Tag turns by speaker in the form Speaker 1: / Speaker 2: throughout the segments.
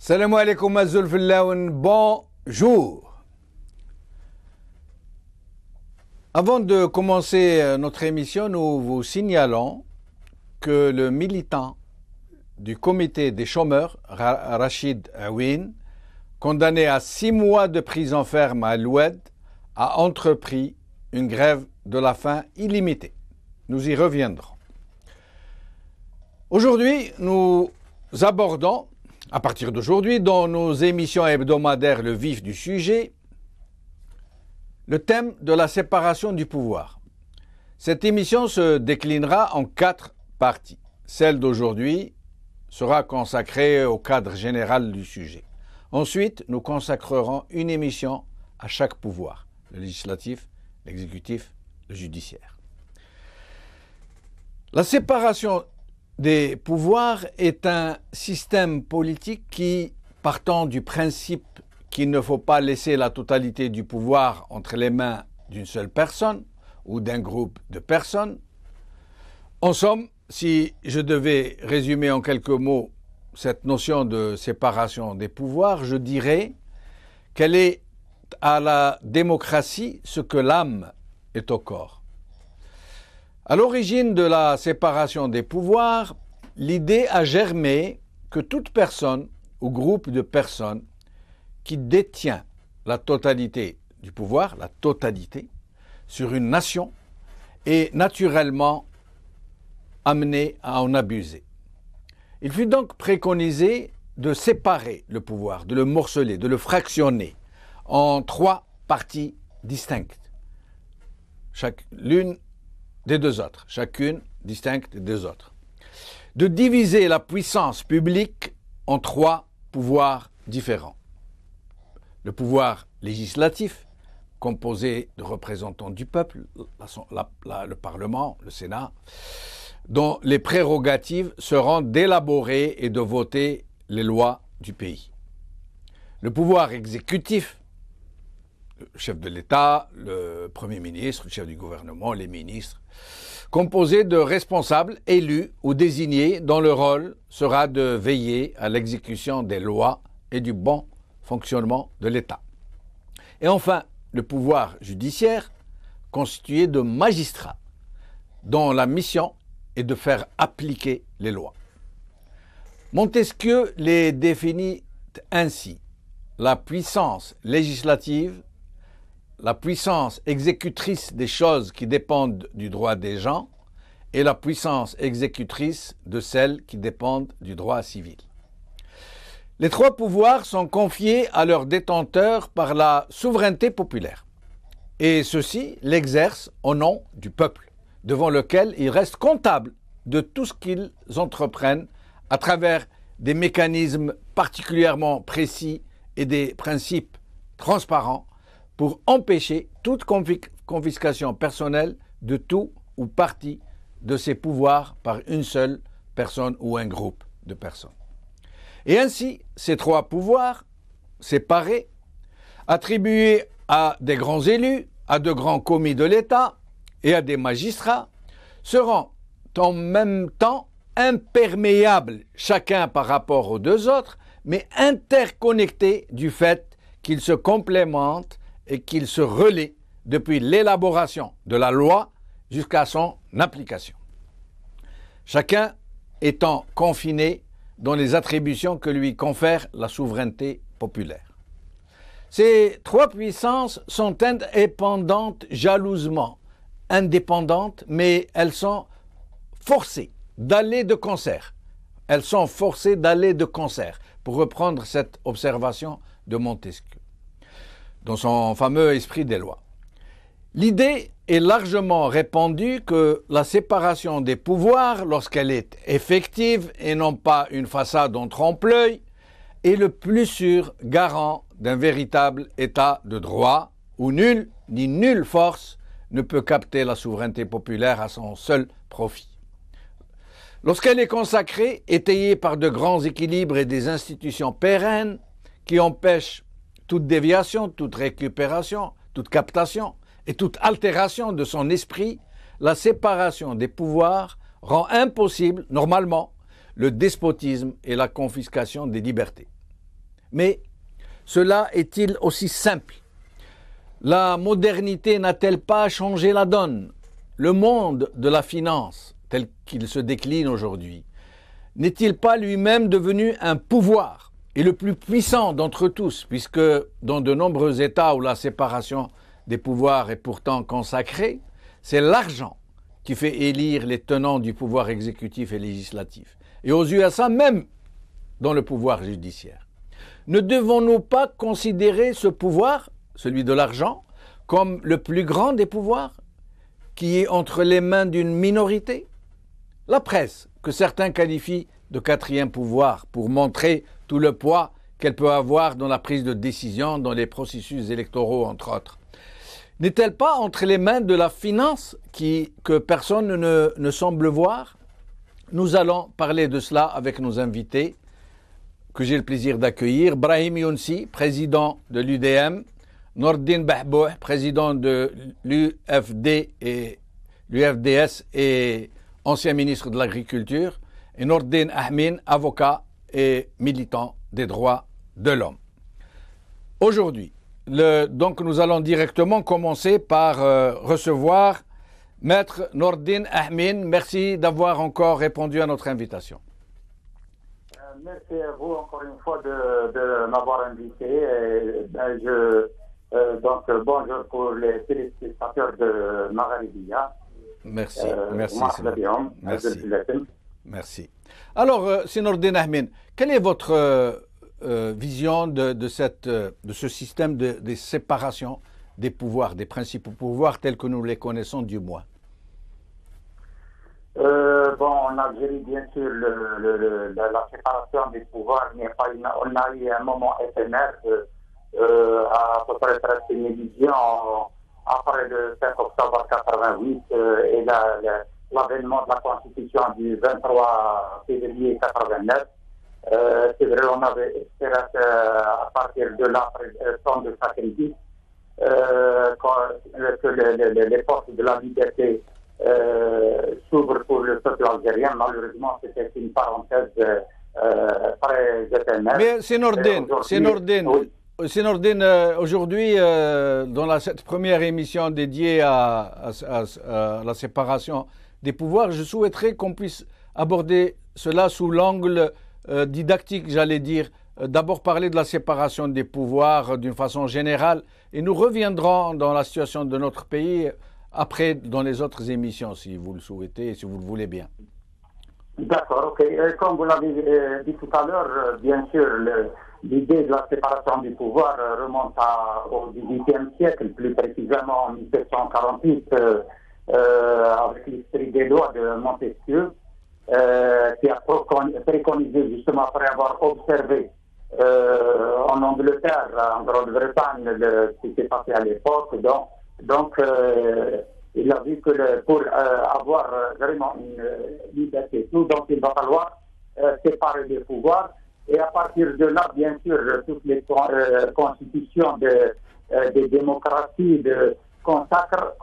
Speaker 1: Salam alaikum azul fillaoun, bonjour. Avant de commencer notre émission, nous vous signalons que le militant du comité des chômeurs, Rachid Aouine, condamné à 6 mois de prison ferme à l'Oued, a entrepris une grève de la faim illimitée. Nous y reviendrons. Aujourd'hui, nous abordons, à partir d'aujourd'hui, dans nos émissions hebdomadaires Le Vif du Sujet, le thème de la séparation du pouvoir. Cette émission se déclinera en 4 parties. Celle d'aujourd'hui sera consacrée au cadre général du sujet. Ensuite, nous consacrerons une émission à chaque pouvoir, le législatif, l'exécutif, le judiciaire. La séparation des pouvoirs est un système politique qui, partant du principe qu'il ne faut pas laisser la totalité du pouvoir entre les mains d'une seule personne ou d'un groupe de personnes. En somme, si je devais résumer en quelques mots cette notion de séparation des pouvoirs, je dirais qu'elle est à la démocratie ce que l'âme est au corps. À l'origine de la séparation des pouvoirs, l'idée a germé que toute personne ou groupe de personnes qui détient la totalité du pouvoir, la totalité, sur une nation, est naturellement amené à en abuser. Il fut donc préconisé de séparer le pouvoir, de le morceler, de le fractionner en 3 parties distinctes, l'une des 2 autres, chacune distincte des 2 autres. De diviser la puissance publique en 3 pouvoirs différents. Le pouvoir législatif, composé de représentants du peuple, le Parlement, le Sénat, dont les prérogatives seront d'élaborer et de voter les lois du pays. Le pouvoir exécutif, le chef de l'État, le Premier ministre, le chef du gouvernement, les ministres, composé de responsables élus ou désignés dont le rôle sera de veiller à l'exécution des lois et du bon fonctionnement de l'État. Et enfin, le pouvoir judiciaire, constitué de magistrats, dont la mission est de faire appliquer les lois. Montesquieu les définit ainsi: la puissance législative, la puissance exécutrice des choses qui dépendent du droit des gens et la puissance exécutrice de celles qui dépendent du droit civil. Les 3 pouvoirs sont confiés à leurs détenteurs par la souveraineté populaire. Et ceux-ci l'exercent au nom du peuple, devant lequel ils restent comptables de tout ce qu'ils entreprennent à travers des mécanismes particulièrement précis et des principes transparents pour empêcher toute confiscation personnelle de tout ou partie de ces pouvoirs par une seule personne ou un groupe de personnes. Et ainsi, ces 3 pouvoirs, séparés, attribués à des grands élus, à de grands commis de l'État et à des magistrats, seront en même temps imperméables chacun par rapport aux 2 autres, mais interconnectés du fait qu'ils se complémentent et qu'ils se relaient depuis l'élaboration de la loi jusqu'à son application. Chacun étant confiné dans les attributions que lui confère la souveraineté populaire. Ces 3 puissances sont indépendantes jalousement, indépendantes, mais elles sont forcées d'aller de concert. Elles sont forcées d'aller de concert, pour reprendre cette observation de Montesquieu dans son fameux Esprit des lois. L'idée est largement répandue que la séparation des pouvoirs, lorsqu'elle est effective et non pas une façade en trompe-l'œil, est le plus sûr garant d'un véritable état de droit où nulle ni nulle force ne peut capter la souveraineté populaire à son seul profit. Lorsqu'elle est consacrée, étayée par de grands équilibres et des institutions pérennes qui empêchent toute déviation, toute récupération, toute captation et toute altération de son esprit, la séparation des pouvoirs rend impossible, normalement, le despotisme et la confiscation des libertés. Mais cela est-il aussi simple? La modernité n'a-t-elle pas changé la donne? Le monde de la finance, tel qu'il se décline aujourd'hui, n'est-il pas lui-même devenu un pouvoir, et le plus puissant d'entre tous, puisque dans de nombreux États où la séparation des pouvoirs est pourtant consacrée, c'est l'argent qui fait élire les tenants du pouvoir exécutif et législatif, et aux USA même dans le pouvoir judiciaire. Ne devons-nous pas considérer ce pouvoir, celui de l'argent, comme le plus grand des pouvoirs, qui est entre les mains d'une minorité? La presse, que certains qualifient de quatrième pouvoir, pour montrer tout le poids qu'elle peut avoir dans la prise de décision, dans les processus électoraux, entre autres, n'est-elle pas entre les mains de la finance que personne ne semble voir? Nous allons parler de cela avec nos invités, que j'ai le plaisir d'accueillir. Brahim Younsi, président de l'UDM, Nordine Bahbouh, président de l'UFD et l'UFDS et ancien ministre de l'Agriculture, et Nordine Ahmin, avocat et militant des droits de l'homme. Aujourd'hui, donc nous allons directement commencer par recevoir Maître Nordine Ahmin. Merci d'avoir encore répondu à notre invitation.
Speaker 2: Merci à vous encore une fois de m'avoir invité. Donc bonjour pour les téléspectateurs de Maghribia.
Speaker 1: Merci. Merci. Alors, Nordine Ahmin, quelle est votre vision de ce système de séparation des pouvoirs, des principaux pouvoirs tels que nous les connaissons du moins?
Speaker 2: En Algérie, bien sûr, la séparation des pouvoirs n'est pas on a eu un moment éphémère à peu près presque une division après le 5 octobre 88 et l'avènement de la Constitution du 23 février 89. C'est vrai, on avait espéré à partir de là, temps de sacrifice, que les portes de la liberté s'ouvrent pour le peuple algérien. Malheureusement, c'était une parenthèse très éphémère.
Speaker 1: Mais c'est Nordine, aujourd'hui, dans cette première émission dédiée à la séparation des pouvoirs, je souhaiterais qu'on puisse aborder cela sous l'angle didactique, j'allais dire. D'abord parler de la séparation des pouvoirs d'une façon générale, et nous reviendrons dans la situation de notre pays après dans les autres émissions, si vous le souhaitez et si vous le voulez bien.
Speaker 2: D'accord, ok. Comme vous l'avez dit tout à l'heure, bien sûr, l'idée de la séparation du pouvoir remonte au XVIIIe siècle, plus précisément en 1748, avec l'esprit des lois de Montesquieu, qui a préconisé, justement après avoir observé en Angleterre, en Grande-Bretagne, ce qui s'est passé à l'époque. Donc, il a vu que pour avoir vraiment une liberté, donc il va falloir séparer les pouvoirs. Et à partir de là, bien sûr, toutes les constitutions des démocraties consacrent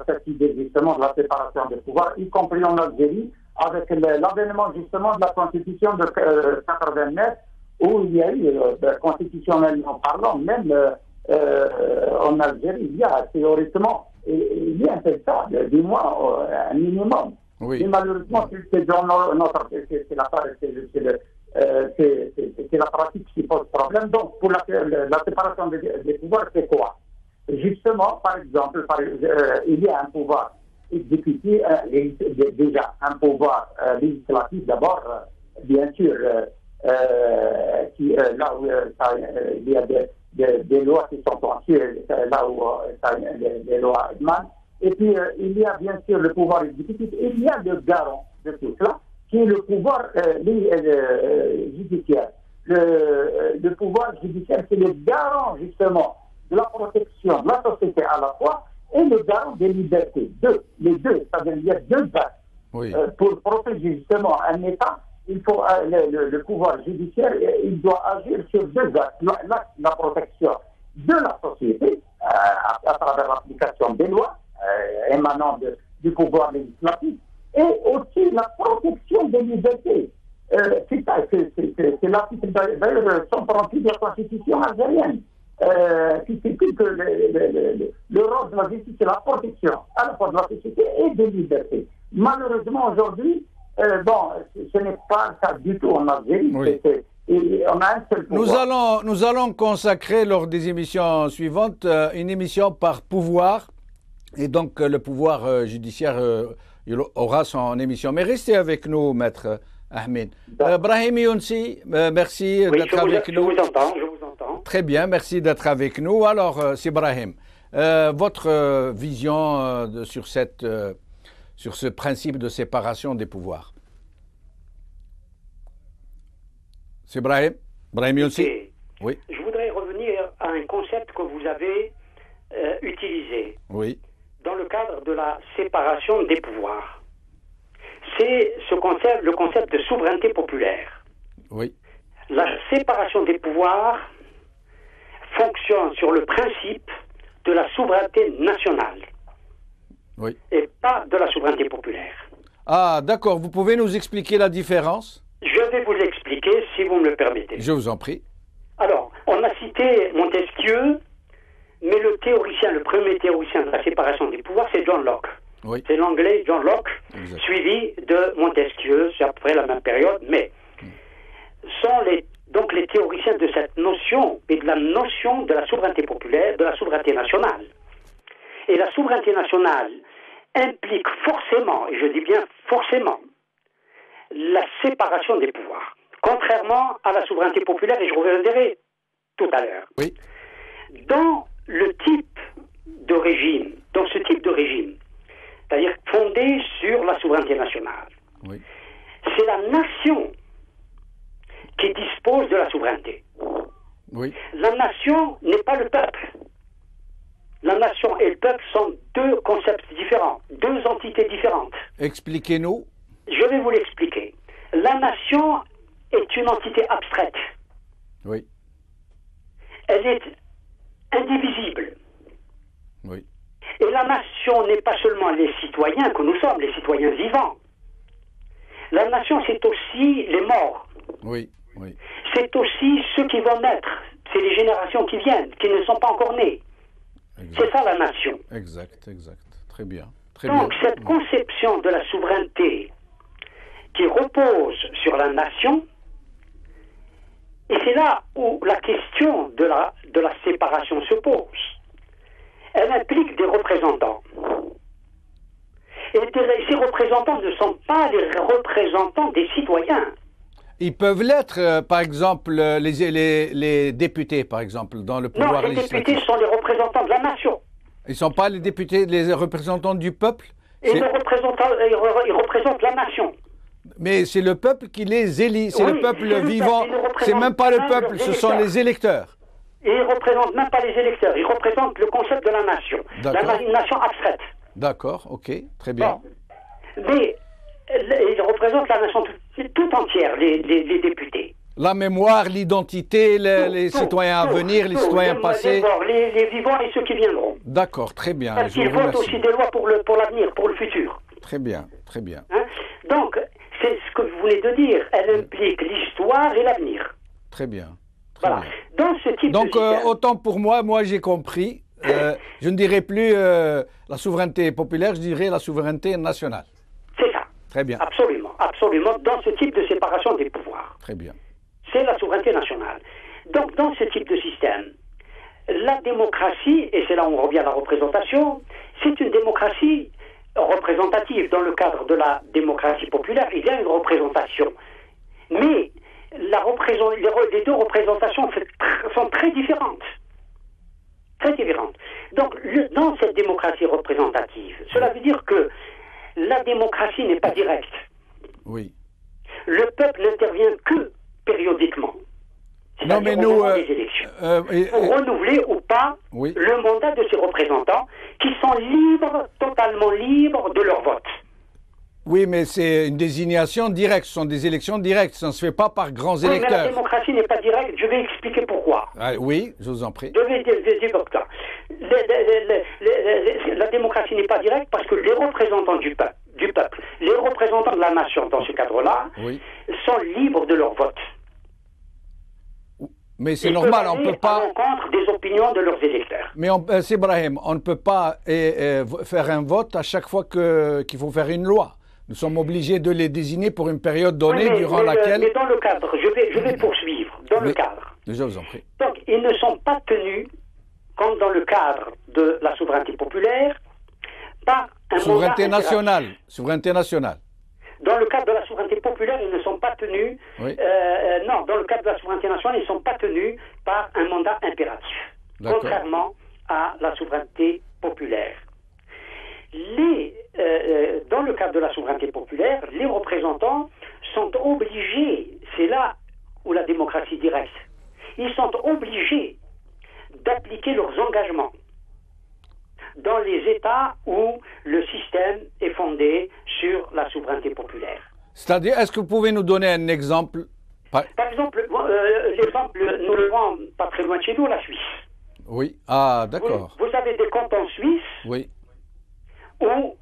Speaker 2: cette idée justement de la séparation des pouvoirs, y compris en Algérie, avec l'avènement justement de la constitution de 89, où il y a eu, constitutionnellement parlant, même en Algérie, il y a théoriquement, il y a un tel cas, du moins un minimum.
Speaker 1: Oui.
Speaker 2: Et malheureusement, c'est dans notre, c'est la pratique qui pose problème. Donc, pour la séparation des pouvoirs, c'est quoi? Justement, par exemple, il y a un pouvoir exécutif, déjà un pouvoir législatif d'abord, bien sûr, là où il y a des lois qui sont pensées, là où les lois émanent. Et puis, il y a bien sûr le pouvoir exécutif, il y a le garant de tout cela, qui est le pouvoir judiciaire. Le pouvoir judiciaire, c'est le garant, justement, de la protection de la société à la fois, et le garant des libertés. Les deux, c'est-à-dire il y a deux bases.
Speaker 1: Oui.
Speaker 2: Pour protéger, justement, un État, il faut le pouvoir judiciaire, il doit agir sur deux axes. La protection de la société, à travers l'application des lois, émanant du pouvoir législatif, et aussi la protection des libertés, C'est l'article d'ailleurs 138 de la Constitution algérienne qui stipule que le rôle de la justice, c'est la protection à la fois de la société et des libertés. Malheureusement, aujourd'hui, ce n'est pas le cas du tout en Algérie.
Speaker 1: Oui.
Speaker 2: Et on a un seul pouvoir.
Speaker 1: Nous allons consacrer lors des émissions suivantes une émission par pouvoir. Et donc le pouvoir judiciaire il aura son émission. Mais restez avec nous, maître Ahmed. Brahim Younsi, merci d'être avec nous.
Speaker 3: Je vous entends.
Speaker 1: Très bien, merci d'être avec nous. Alors, c'est Brahim. Votre vision sur ce principe de séparation des pouvoirs. C'est Brahim Younsi. Oui.
Speaker 3: Je voudrais revenir à un concept que vous avez utilisé.
Speaker 1: Oui.
Speaker 3: Dans le cadre de la séparation des pouvoirs. C'est le concept de souveraineté populaire.
Speaker 1: Oui.
Speaker 3: La séparation des pouvoirs fonctionne sur le principe de la souveraineté nationale.
Speaker 1: Oui.
Speaker 3: Et pas de la souveraineté populaire.
Speaker 1: Ah, d'accord. Vous pouvez nous expliquer la différence?
Speaker 3: Je vais vous l'expliquer si vous me le permettez.
Speaker 1: Je vous en prie.
Speaker 3: Alors, on a cité Montesquieu, mais le premier théoricien de la séparation des pouvoirs, c'est John Locke.
Speaker 1: Oui.
Speaker 3: C'est l'anglais John Locke,
Speaker 1: Exact.
Speaker 3: suivi de Montesquieu, c'est à peu près la même période, mais sont les théoriciens de cette notion et de la notion de la souveraineté populaire, de la souveraineté nationale. Et la souveraineté nationale implique forcément, et je dis bien forcément, la séparation des pouvoirs, contrairement à la souveraineté populaire, et je reviendrai tout à l'heure.
Speaker 1: Oui.
Speaker 3: Dans ce type de régime, c'est-à-dire fondé sur la souveraineté nationale,
Speaker 1: Oui.
Speaker 3: c'est la nation qui dispose de la souveraineté.
Speaker 1: Oui.
Speaker 3: La nation n'est pas le peuple. La nation et le peuple sont deux concepts différents, deux entités différentes.
Speaker 1: Expliquez-nous.
Speaker 3: Je vais vous l'expliquer. La nation est une entité abstraite.
Speaker 1: Oui.
Speaker 3: Elle est indivisible.
Speaker 1: Oui.
Speaker 3: Et la nation n'est pas seulement les citoyens que nous sommes, les citoyens vivants. La nation, c'est aussi les morts.
Speaker 1: Oui. Oui.
Speaker 3: C'est aussi ceux qui vont naître. C'est les générations qui viennent, qui ne sont pas encore nées.
Speaker 1: Exact.
Speaker 3: C'est ça la nation.
Speaker 1: Exact. Très bien. Très
Speaker 3: Donc
Speaker 1: bien.
Speaker 3: cette conception de la souveraineté qui repose sur la nation, et c'est là où la question de la séparation se pose. Elle implique des représentants. Et ces représentants ne sont pas les représentants des citoyens.
Speaker 1: Ils peuvent l'être, par exemple, les députés, par exemple, dans le pouvoir législatif.
Speaker 3: Non, les députés sont les représentants de la nation.
Speaker 1: Ils ne sont pas les députés, les représentants du peuple?
Speaker 3: Et ils représentent la nation.
Speaker 1: Mais c'est le peuple qui les élit, c'est le peuple vivant. C'est même pas le peuple, ce sont les électeurs.
Speaker 3: Et ils ne représentent même pas les électeurs, ils représentent le concept de la nation. Une nation abstraite.
Speaker 1: D'accord, ok, très bien.
Speaker 3: Bon. Mais ils représentent la nation tout entière, les députés.
Speaker 1: La mémoire, l'identité, les citoyens à venir, les citoyens passés.
Speaker 3: Les vivants et ceux qui viendront.
Speaker 1: D'accord, très bien.
Speaker 3: Parce qu'ils votent aussi des lois pour l'avenir, pour le futur.
Speaker 1: Très bien, très bien.
Speaker 3: Hein? Donc, c'est ce que vous venez de dire. Elle implique l'histoire et l'avenir.
Speaker 1: Très bien.
Speaker 3: Voilà.
Speaker 1: Bien.
Speaker 3: Dans ce type
Speaker 1: Donc,
Speaker 3: de système,
Speaker 1: autant pour moi j'ai compris. Je ne dirais plus la souveraineté populaire, je dirais la souveraineté nationale.
Speaker 3: c'est ça.
Speaker 1: Très bien.
Speaker 3: Absolument. Dans ce type de séparation des pouvoirs.
Speaker 1: Très bien.
Speaker 3: C'est la souveraineté nationale. Donc, dans ce type de système, la démocratie, et c'est là où on revient à la représentation, c'est une démocratie représentative. Dans le cadre de la démocratie populaire, il y a une représentation. Mais les deux représentations sont très différentes. Très différentes. Donc, dans cette démocratie représentative, cela veut dire que la démocratie n'est pas directe.
Speaker 1: Oui.
Speaker 3: Le peuple n'intervient que périodiquement.
Speaker 1: Non, mais nous,
Speaker 3: des élections. Pour renouveler ou pas le mandat de ces représentants qui sont libres, totalement libres de leur vote.
Speaker 1: Oui, mais c'est une désignation directe, ce sont des élections directes, ça ne se fait pas par grands électeurs.
Speaker 3: Mais la démocratie n'est pas directe, je vais expliquer pourquoi.
Speaker 1: Oui, je vous en prie.
Speaker 3: Je vais dire ça. La démocratie n'est pas directe parce que les représentants du peuple, du peuple. Les représentants de la nation, dans ce cadre-là, sont libres de leur vote.
Speaker 1: Mais c'est normal, on ne peut pas...
Speaker 3: à l'encontre des opinions de leurs électeurs.
Speaker 1: Mais c'est Ibrahim, on ne peut pas faire un vote à chaque fois qu'il faut faire une loi. Nous sommes obligés de les désigner pour une période donnée durant laquelle...
Speaker 3: Mais dans le cadre, je vais poursuivre, dans le cadre.
Speaker 1: Je vous en prie.
Speaker 3: Donc, ils ne sont pas tenus, comme dans le cadre de la souveraineté populaire, par un
Speaker 1: souveraineté
Speaker 3: mandat
Speaker 1: nationale. Souveraineté nationale.
Speaker 3: Dans le cadre de la souveraineté populaire, ils ne sont pas tenus... non, dans le cadre de la souveraineté nationale, ils ne sont pas tenus par un mandat impératif. Contrairement à la souveraineté populaire. Dans le cadre de la souveraineté populaire, les représentants sont obligés, c'est là où la démocratie directe, ils sont obligés d'appliquer leurs engagements dans les États où le système est fondé sur la souveraineté populaire.
Speaker 1: C'est-à-dire, est-ce que vous pouvez nous donner un exemple?
Speaker 3: Par exemple, l'exemple, nous le voyons pas très loin de chez nous, la Suisse.
Speaker 1: Oui, ah d'accord.
Speaker 3: Vous avez des cantons suisses où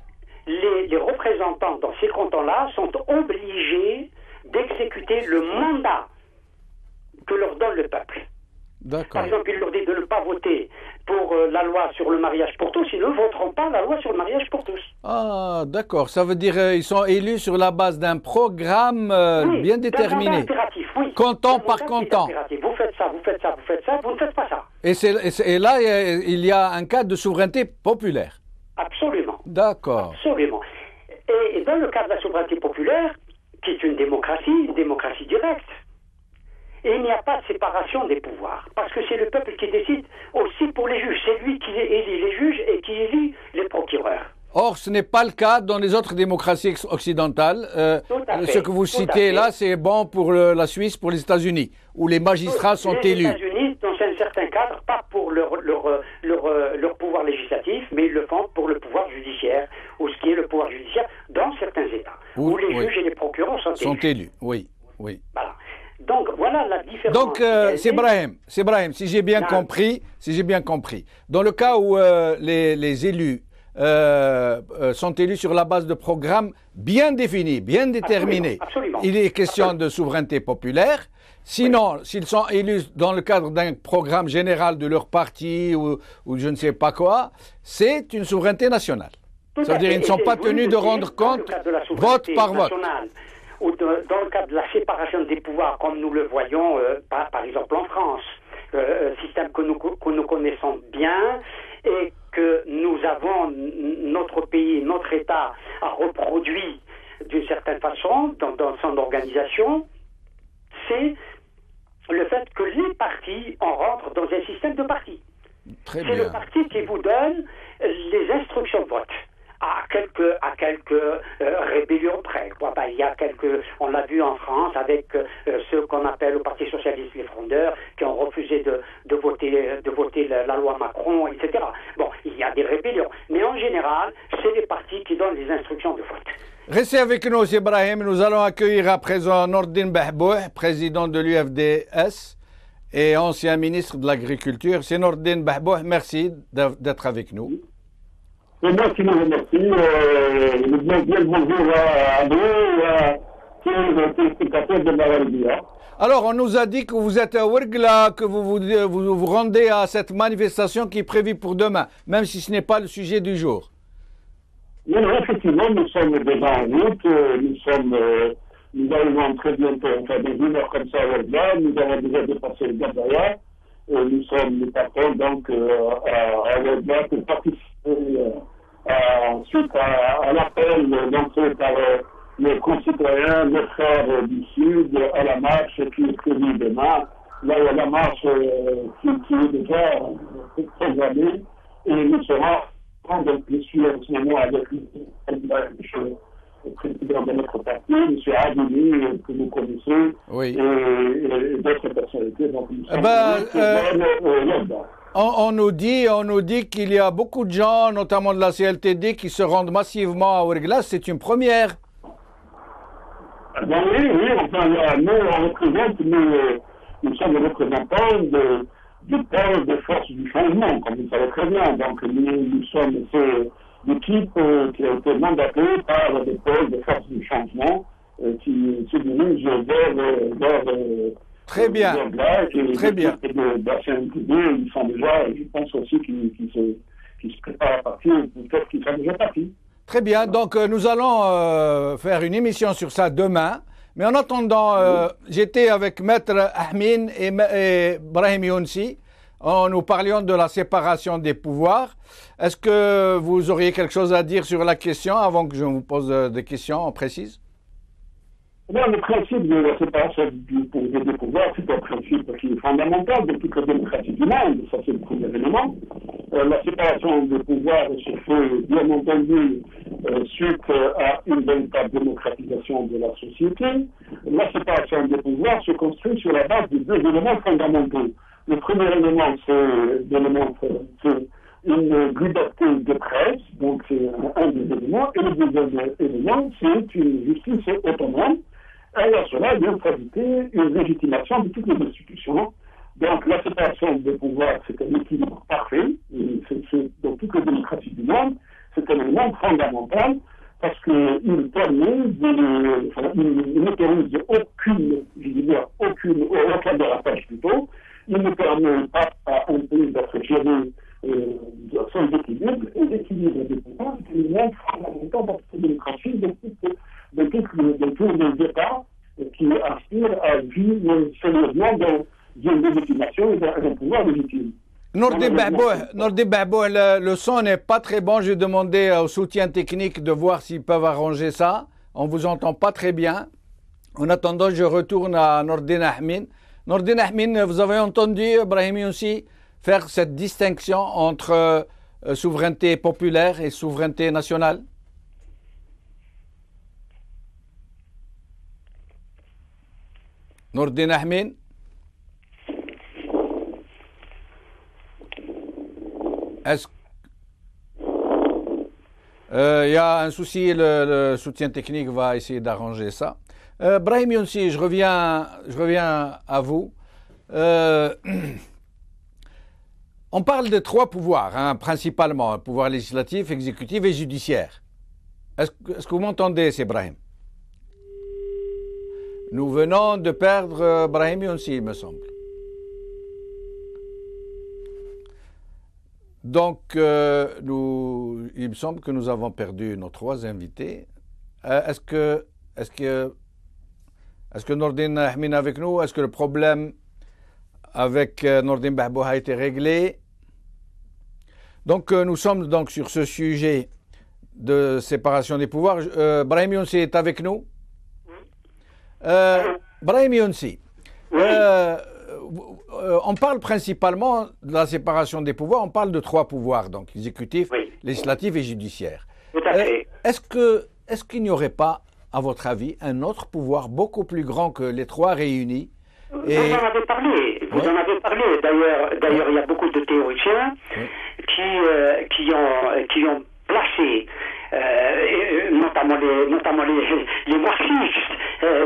Speaker 3: les représentants dans ces cantons-là sont obligés d'exécuter le mandat que leur donne le peuple. Par exemple, il leur dit de ne pas voter pour la loi sur le mariage pour tous, ils ne voteront pas la loi sur le mariage pour tous.
Speaker 1: Ah, d'accord. Ça veut dire qu'ils sont élus sur la base d'un programme bien déterminé.
Speaker 3: Impératif, oui.
Speaker 1: Canton par canton.
Speaker 3: Vous faites ça, vous faites ça, vous faites ça, vous ne faites pas ça.
Speaker 1: Et là, il y a un cadre de souveraineté populaire.
Speaker 3: Absolument.
Speaker 1: D'accord.
Speaker 3: Absolument. Et dans le cadre de la souveraineté populaire, qui est une démocratie directe, et il n'y a pas de séparation des pouvoirs, parce que c'est le peuple qui décide aussi pour les juges. C'est lui qui élit les juges et qui élit les procureurs.
Speaker 1: Or, ce n'est pas le cas dans les autres démocraties occidentales. Ce que vous citez là, c'est bon pour la Suisse, pour les États-Unis, où les magistrats sont élus.
Speaker 3: Les États-Unis, dans un certain cadre, pas pour leur pouvoir législatif, mais ils le font pour le pouvoir judiciaire, ou ce qui est le pouvoir judiciaire dans certains États, où les juges et les procureurs sont élus.
Speaker 1: Oui.
Speaker 3: Voilà. Donc, voilà la différence.
Speaker 1: Donc, c'est Ibrahim, si j'ai bien compris, dans le cas où les élus sont élus sur la base de programmes bien définis, bien déterminés,
Speaker 3: absolument.
Speaker 1: Il est question de souveraineté populaire. Sinon, s'ils sont élus dans le cadre d'un programme général de leur parti ou je ne sais pas quoi, c'est une souveraineté nationale. Ça veut dire qu'ils ne sont pas tenus de rendre compte vote par vote.
Speaker 3: Ou dans le cadre de la séparation des pouvoirs, comme nous le voyons par exemple en France, système que nous connaissons bien et que nous avons, notre pays, notre État a reproduit d'une certaine façon dans son organisation, c'est le fait que les partis, on rentre dans un système de partis. C'est le parti qui vous donne les instructions de vote. À quelques rébellions près. Il y a on l'a vu en France avec ceux qu'on appelle au Parti socialiste les frondeurs, qui ont refusé de voter la loi Macron, etc. Bon, il y a des rébellions, mais en général, c'est les partis qui donnent les instructions de vote.
Speaker 1: Restez avec nous, Ibrahim. Nous allons accueillir à présent Nordin Bahbouh, président de l'UFDS et ancien ministre de l'Agriculture. C'est Nordin Bahbouh, merci d'être avec nous.
Speaker 4: C'est moi qui vous remercie. Bien bonjour à vous et à tous les téléspectateurs de la radio.
Speaker 1: Alors, on nous a dit que vous êtes à Ouargla, que vous rendez à cette manifestation qui est prévue pour demain, même si ce n'est pas le sujet du jour.
Speaker 4: Oui, effectivement, nous sommes déjà en route. Nous arrivons très bientôt, enfin des 1 heure comme ça à Ouargla. Nous avons déjà dépassé le Gabaya. Nous partons donc à Ouargla pour participer suite à l'appel lancé par nos concitoyens, nos frères du Sud, à la marche qui est prévue demain. Là, il y a la marche qui est déjà programmée et nous serons, donc je suis en ce moment avec le président de notre parti, M. Adili, que vous connaissez, et d'autres personnalités. Donc, nous sommes
Speaker 1: on nous dit qu'il y a beaucoup de gens, notamment de la CLTD, qui se rendent massivement à Ouargla. C'est une première.
Speaker 4: Oui, enfin, nous représentons, nous sommes les représentants de pôle de force du changement, comme vous le savez très bien. Donc, nous sommes d'équipe qui a été mandatée par des pôles de force du changement qui se dirigent vers
Speaker 1: très bien. Très bien.
Speaker 4: Ils sont déjà, je pense aussi qu'ils se préparent à partir, peut-être qu'ils sont déjà partis.
Speaker 1: Très bien. Donc, nous allons faire une émission sur ça demain. Mais en attendant, j'étais avec Maître Ahmin et Brahim Younsi. Nous parlions de la séparation des pouvoirs. Est-ce que vous auriez quelque chose à dire sur la question avant que je vous pose des questions précises?
Speaker 4: Le principe de la séparation des pouvoirs, c'est un principe qui est fondamental de toute la démocratie du monde. Ça, c'est le premier élément. La séparation des pouvoirs se fait, bien entendu, suite à une véritable démocratisation de la société. La séparation des pouvoirs se construit sur la base de deux éléments fondamentaux. Le premier élément, c'est une liberté de presse, donc c'est un des éléments. Et le deuxième élément, c'est une justice autonome. Et à cela, il faut ajouter une légitimation de toutes les institutions. Donc la séparation des pouvoirs, c'est un équilibre parfait. Dans toutes les démocraties du monde, c'est un élément fondamental parce qu'il permet il n'autorise aucun dérapage plutôt. Il ne permet pas à un pays d'être géré sans équilibre. Et l'équilibre des pouvoirs, c'est un élément fondamental dans toute démocratie, de tous les États qui aspirent à vivre sérieusement dans une légitimation et dans un pouvoir légitime.
Speaker 1: Nordi Bahbouh, le son n'est pas très bon. J'ai demandé au soutien technique de voir s'ils peuvent arranger ça. On ne vous entend pas très bien. En attendant, je retourne à Nordin Ahmin. Nordin Ahmin, vous avez entendu Brahim Younsi faire cette distinction entre souveraineté populaire et souveraineté nationale? Nordin Ahmin. Est-ce il y a un souci, le soutien technique va essayer d'arranger ça. Brahim Younsi, je reviens à vous. On parle de trois pouvoirs, principalement, pouvoir législatif, exécutif et judiciaire. Est-ce que vous m'entendez, c'est Brahim? Nous venons de perdre Brahim Younsi, il me semble. Donc, il me semble que nous avons perdu nos trois invités. Est-ce que Nordin Ahmin est avec nous? Est-ce que le problème avec Nordin Bahbouh a été réglé? Donc, nous sommes donc sur ce sujet de séparation des pouvoirs. Brahim Younsi est avec nous? Brahim Younsi, on parle principalement de la séparation des pouvoirs, on parle de trois pouvoirs, donc exécutif, législatif et judiciaire.
Speaker 3: Tout à fait.
Speaker 1: Est-ce qu'il n'y aurait pas, à votre avis, un autre pouvoir beaucoup plus grand que les trois réunis?
Speaker 3: Vous en avez parlé. D'ailleurs, il y a beaucoup de théoriciens qui ont placé notamment les marxistes.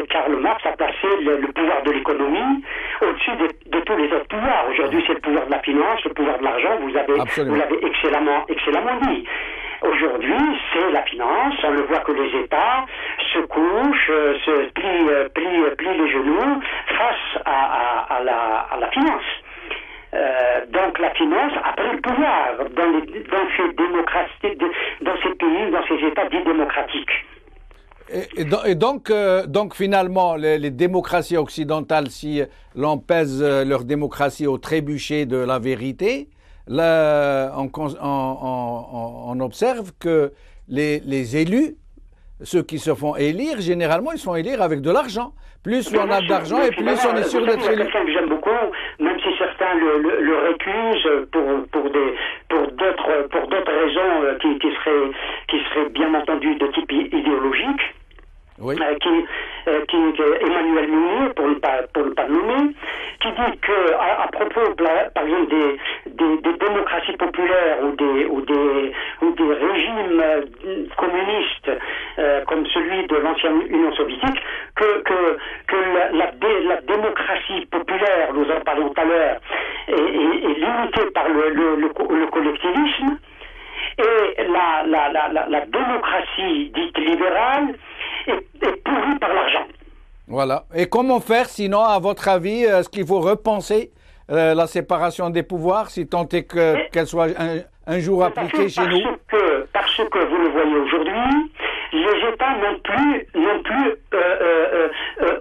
Speaker 3: Karl Marx a placé le pouvoir de l'économie au-dessus de tous les autres pouvoirs. Aujourd'hui, c'est le pouvoir de la finance, le pouvoir de l'argent. Vous l'avez excellemment dit. Aujourd'hui, c'est la finance. On ne voit que les États se couchent, se plient les genoux face à la finance. Donc la finance a pris le pouvoir dans ces pays, dans ces États dits démocratiques.
Speaker 1: Et donc finalement, les démocraties occidentales, si l'on pèse leur démocratie au trébuchet de la vérité, là, on observe que les élus, ceux qui se font élire, généralement, ils se font élire avec de l'argent. Plus on a d'argent et plus on est sûr d'être élu.
Speaker 3: C'est quelqu'un que j'aime beaucoup, même si certains le récusent pour d'autres raisons qui seraient bien entendu de type idéologique.
Speaker 1: Oui.
Speaker 3: Emmanuel Mounier, pour ne pas le nommer, qui dit que à propos, par exemple, des démocraties populaires ou des régimes communistes comme celui de l'ancienne Union soviétique, que la démocratie populaire, nous en parlons tout à l'heure, est limitée par le collectivisme. Et la démocratie dite libérale est pourrie par l'argent.
Speaker 1: Voilà. Et comment faire, sinon, à votre avis, est-ce qu'il faut repenser la séparation des pouvoirs, si tant est qu'elle soit un jour appliquée chez nous?
Speaker 3: Parce que vous le voyez aujourd'hui, les États n'ont plus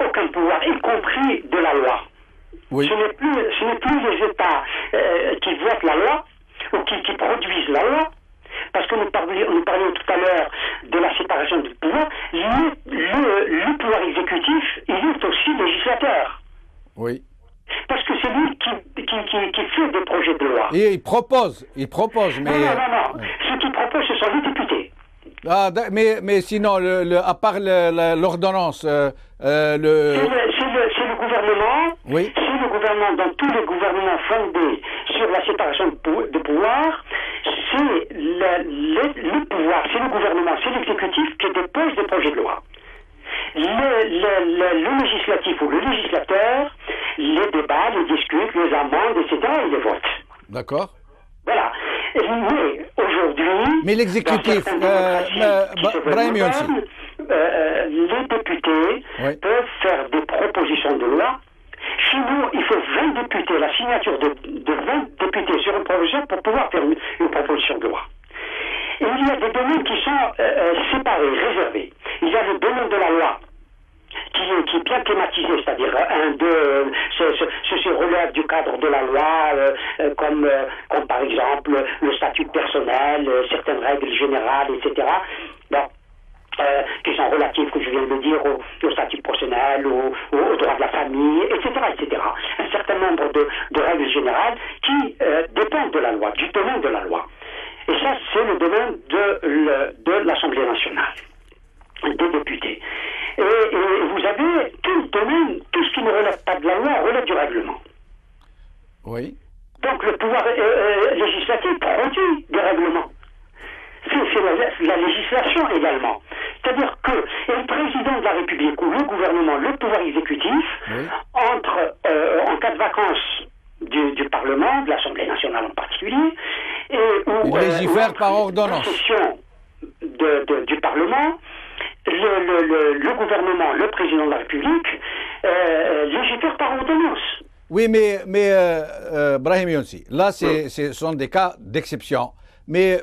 Speaker 3: aucun pouvoir, y compris de la loi.
Speaker 1: Oui.
Speaker 3: Ce n'est plus les États qui votent la loi ou qui produisent la loi, parce que nous parlions tout à l'heure de la séparation du pouvoir. Le pouvoir exécutif, il est aussi législateur.
Speaker 1: Oui.
Speaker 3: Parce que c'est lui qui fait des projets de loi.
Speaker 1: Et il propose, mais...
Speaker 3: Non. Ceux qui proposent, ce sont les députés.
Speaker 1: Ah, mais sinon, à part l'ordonnance,
Speaker 3: C'est le gouvernement.
Speaker 1: Oui.
Speaker 3: C'est le gouvernement, dans tous les gouvernements fondés sur la séparation de pouvoir, c'est le pouvoir, c'est le gouvernement, c'est l'exécutif qui dépose des projets de loi. Le législatif ou le législateur les débat, les discute, les amende, etc. et les vote.
Speaker 1: D'accord.
Speaker 3: Voilà. Mais aujourd'hui...
Speaker 1: Mais l'exécutif, Brahim Younsi,
Speaker 3: les députés peuvent faire des propositions de loi. Chez nous, il faut 20 députés, la signature de 20 députés sur une proposition pour pouvoir faire une proposition de loi. Et il y a des domaines qui sont séparés, réservés. Il y a le domaine de la loi, qui est bien thématisé, c'est-à-dire ceci relève du cadre de la loi, comme par exemple le statut personnel, certaines règles générales, etc. Bon, qui sont relatives, comme je viens de le dire, au statut personnel, au droit de la famille, etc., etc. Un certain nombre de règles générales qui dépendent de la loi, du domaine de la loi. Et ça, c'est le domaine de l'Assemblée nationale, des députés. Et vous avez tout le domaine, tout ce qui ne relève pas de la loi relève du règlement.
Speaker 1: Oui.
Speaker 3: Donc le pouvoir législatif produit des règlements. C'est la législation également. C'est-à-dire que le président de la République ou le gouvernement, le pouvoir exécutif, entre en cas de vacances du Parlement, de l'Assemblée nationale en particulier, et où
Speaker 1: il légifère par ordonnance.
Speaker 3: Session du Parlement, le gouvernement, le président de la République, légifère par ordonnance.
Speaker 1: Oui, mais Brahim Younsi, là, ce sont des cas d'exception. Mais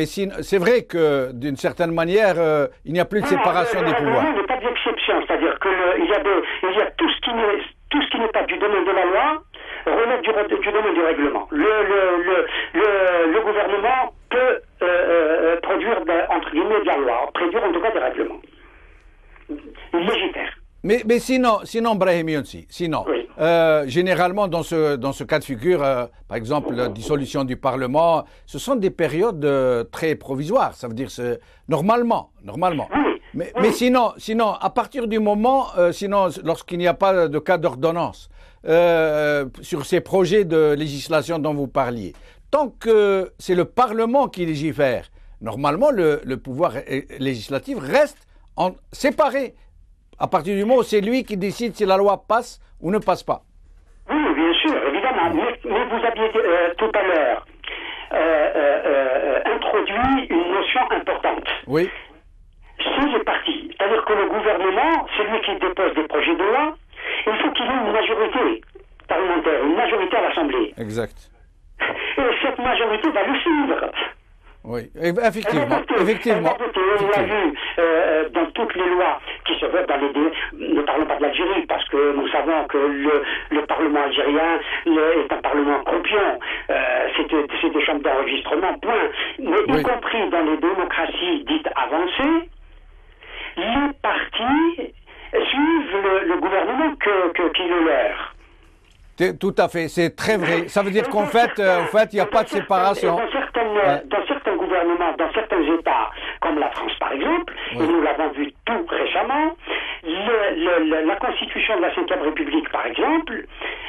Speaker 1: c'est vrai que, d'une certaine manière, il n'y a plus de séparation des pouvoirs.
Speaker 3: Non, il n'y a pas d'exception. C'est-à-dire qu'il y a tout ce qui n'est pas du domaine de la loi relève du domaine du règlement. Le gouvernement peut produire, entre guillemets, de la loi, produire en tout cas des règlements. Il légifère.
Speaker 1: Mais sinon, Brahim Younsi,
Speaker 3: oui.
Speaker 1: Généralement dans ce cas de figure, par exemple la dissolution du Parlement, ce sont des périodes très provisoires. Ça veut dire normalement.
Speaker 3: Oui.
Speaker 1: Mais sinon, à partir du moment, lorsqu'il n'y a pas de cas d'ordonnance sur ces projets de législation dont vous parliez, tant que c'est le Parlement qui légifère, normalement le pouvoir législatif reste séparé. À partir du moment où c'est lui qui décide si la loi passe ou ne passe pas.
Speaker 3: Oui, bien sûr, évidemment. Mais vous aviez tout à l'heure introduit une notion importante.
Speaker 1: Oui.
Speaker 3: C'est les partis. C'est-à-dire que le gouvernement, celui qui dépose des projets de loi, il faut qu'il ait une majorité parlementaire, une majorité à l'Assemblée.
Speaker 1: Exact.
Speaker 3: Et cette majorité va le suivre.
Speaker 1: Oui, effectivement.
Speaker 3: On l'a vu dans toutes les lois qui se votent ne parlons pas de l'Algérie, parce que nous savons que le Parlement algérien est un Parlement croupion. C'est des chambres d'enregistrement, point. Mais y compris dans les démocraties dites avancées, les partis suivent le gouvernement qui est le leur.
Speaker 1: Tout à fait, c'est très vrai. Ça veut dire qu'en fait, il n'y a pas de séparation.
Speaker 3: Dans certains gouvernements, dans certains États, comme la France par exemple, et nous l'avons vu tout récemment, la Constitution de la Ve République par exemple,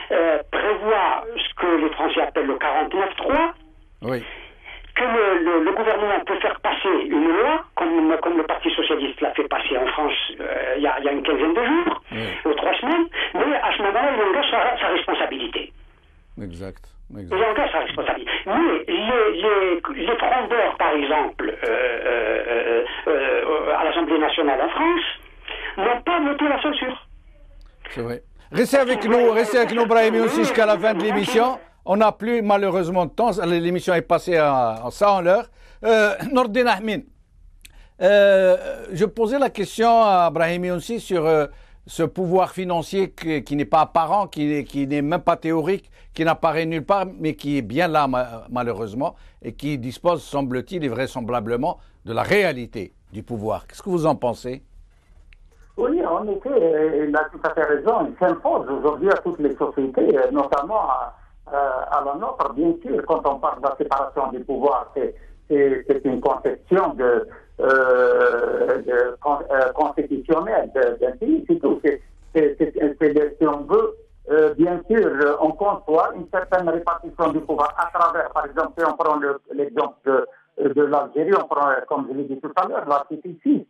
Speaker 3: prévoit ce que les Français appellent le 49.3, que le gouvernement peut faire passer une loi, comme le Parti Socialiste l'a fait passer en France il y a une quinzaine de jours, ou 3 semaines, mais à ce moment-là, il engage sa responsabilité.
Speaker 1: Exact.
Speaker 3: Il engage sa responsabilité. Mais les frondeurs, par exemple, à l'Assemblée nationale en France, n'ont pas voté la censure.
Speaker 1: C'est vrai. Restez avec nous, Brahim Younsi, jusqu'à la fin de l'émission. On n'a plus malheureusement de temps. L'émission est passée à 100 l'heure. Nordin Ahmin, je posais la question à Brahim Younsi sur ce pouvoir financier qui n'est pas apparent, qui n'est même pas théorique, qui n'apparaît nulle part, mais qui est bien là malheureusement, et qui dispose, semble-t-il et vraisemblablement, de la réalité du pouvoir. Qu'est-ce que vous en pensez?
Speaker 2: Oui, en effet, il a tout à fait raison. Il s'impose aujourd'hui à toutes les sociétés, notamment à la nôtre. Bien sûr, quand on parle de la séparation des pouvoirs, c'est une conception constitutionnelle d'un pays. C'est tout. Si on veut, bien sûr, on conçoit une certaine répartition du pouvoir à travers, par exemple, si on prend l'exemple de l'Algérie, on prend, comme je l'ai dit tout à l'heure, l'article 6,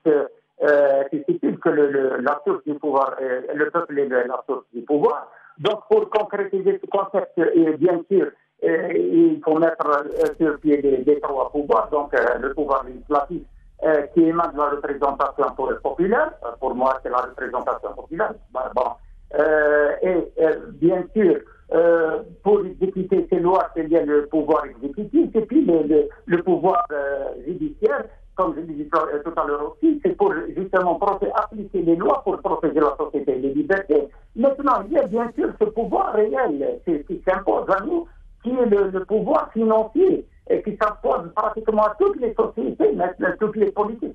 Speaker 2: qui stipule que la source du pouvoir, le peuple est la source du pouvoir. Donc, pour concrétiser ce concept, bien sûr, il faut mettre sur pied les trois pouvoirs. Donc, le pouvoir législatif qui émane de la représentation populaire. Pour moi, c'est la représentation populaire. Et bien sûr, pour exécuter ces lois, c'est bien le pouvoir exécutif. Et puis, le pouvoir judiciaire, comme je l'ai dit tout à l'heure aussi, c'est pour justement appliquer les lois pour protéger la société et les libertés. Maintenant, il y a bien sûr ce pouvoir réel qui s'impose à nous, qui est le pouvoir financier, et qui s'impose pratiquement à toutes les sociétés, toutes les politiques.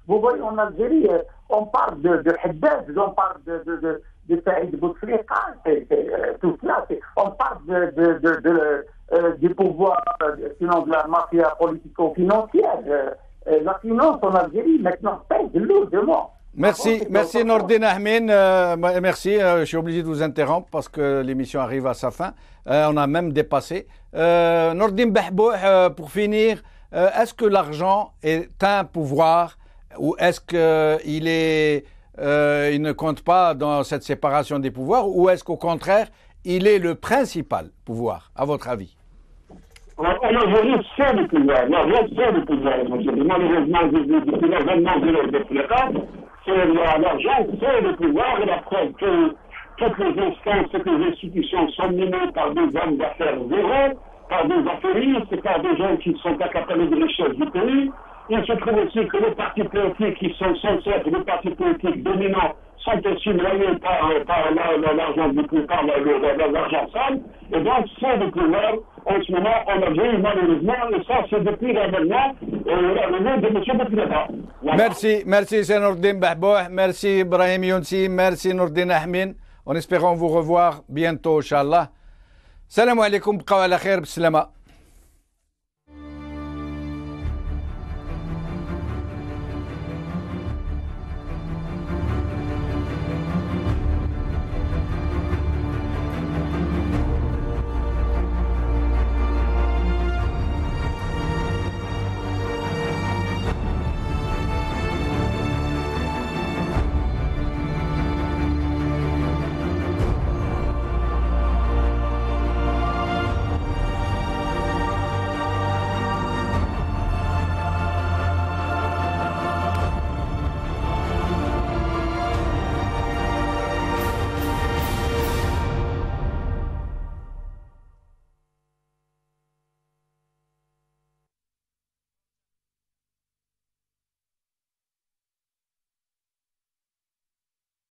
Speaker 2: Vous voyez, en Algérie, on parle de Haddad, on parle de Saïd Bouteflika, tout cela. On parle du pouvoir, sinon de la mafia politico-financière. La finance en Algérie, maintenant, pèse lourdement.
Speaker 1: Merci Nordin Ahmin. Merci, je suis obligé de vous interrompre parce que l'émission arrive à sa fin. On a même dépassé. Nordin Behbouh, pour finir, est-ce que l'argent est un pouvoir ou est-ce qu'il il ne compte pas dans cette séparation des pouvoirs ou est-ce qu'au contraire, il est le principal pouvoir, à votre avis?
Speaker 4: En Algérie, c'est le pouvoir. L'argent, c'est le pouvoir. Malheureusement, depuis l'avènement de l'État, l'argent, c'est le pouvoir. Et la preuve que toutes les instances, toutes les institutions sont menées par des hommes d'affaires zéro, par des affairistes, par des gens qui sont accaparés de richesse du pays. Il se trouve aussi que les partis politiques qui sont censés être des partis politiques dominants sont aussi noyés par l'argent du pouvoir, par l'argent sale. Et donc, c'est le pouvoir en ce moment en Algérie, malheureusement, et ça, c'est depuis l'avènement de M. Bouteflika.
Speaker 1: Merci, c'est Nordin Behbouh. Merci, Brahim Younsi. Merci, Nordin Ahmin. En espérant vous revoir bientôt, Inch'Allah. Salam alaikum, bqaw ala khair, bislama.